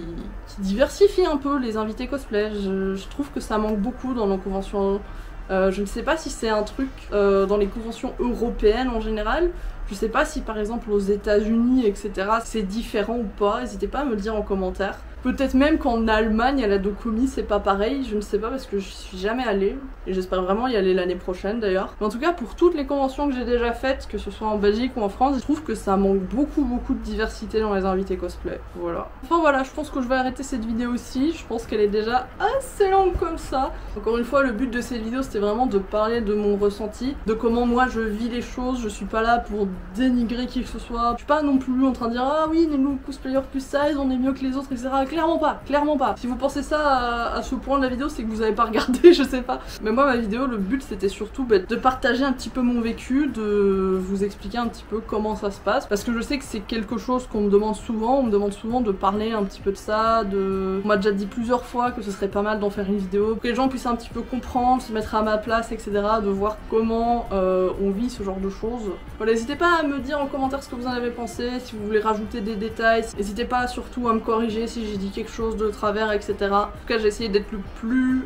diversifient un peu les invités cosplay. Je trouve que ça manque beaucoup dans nos conventions Je ne sais pas si c'est un truc dans les conventions européennes en général. Je sais pas si par exemple aux États-Unis, etc., c'est différent ou pas. N'hésitez pas à me le dire en commentaire. Peut-être même qu'en Allemagne, à la Dokumi, c'est pas pareil. Je ne sais pas parce que je suis jamais allée. Et j'espère vraiment y aller l'année prochaine d'ailleurs. Mais en tout cas, pour toutes les conventions que j'ai déjà faites, que ce soit en Belgique ou en France, je trouve que ça manque beaucoup de diversité dans les invités cosplay. Voilà. Enfin voilà, je pense que je vais arrêter cette vidéo aussi. Je pense qu'elle est déjà assez longue comme ça. Encore une fois, le but de cette vidéo, c'était vraiment de parler de mon ressenti, de comment moi je vis les choses. Je suis pas là pour dénigrer qui que ce soit. Je suis pas non plus en train de dire ah oui, nous cosplayers plus size, on est mieux que les autres, etc. Clairement pas, clairement pas. Si vous pensez ça à ce point de la vidéo, c'est que vous avez pas regardé, je sais pas. Mais moi, ma vidéo, le but c'était surtout de partager un petit peu mon vécu, de vous expliquer un petit peu comment ça se passe. Parce que je sais que c'est quelque chose qu'on me demande souvent. On me demande souvent de parler un petit peu de ça. On m'a déjà dit plusieurs fois que ce serait pas mal d'en faire une vidéo, pour que les gens puissent un petit peu comprendre, se mettre à ma place, etc. De voir comment on vit ce genre de choses. Voilà, n'hésitez pas à me dire en commentaire ce que vous en avez pensé, si vous voulez rajouter des détails. N'hésitez pas surtout à me corriger si j'ai dit quelque chose de travers, etc. En tout cas, j'ai essayé d'être le plus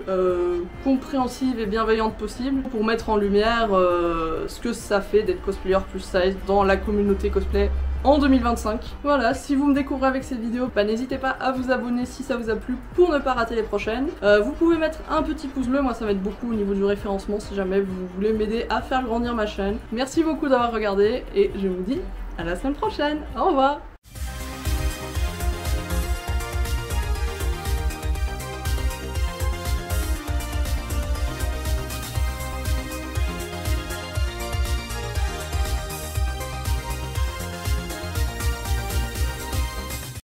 compréhensive et bienveillante possible pour mettre en lumière ce que ça fait d'être cosplayer plus size dans la communauté cosplay en 2025. Voilà, si vous me découvrez avec cette vidéo, n'hésitez pas à vous abonner si ça vous a plu pour ne pas rater les prochaines. Vous pouvez mettre un petit pouce bleu, moi ça m'aide beaucoup au niveau du référencement si jamais vous voulez m'aider à faire grandir ma chaîne. Merci beaucoup d'avoir regardé et je vous dis à la semaine prochaine. Au revoir.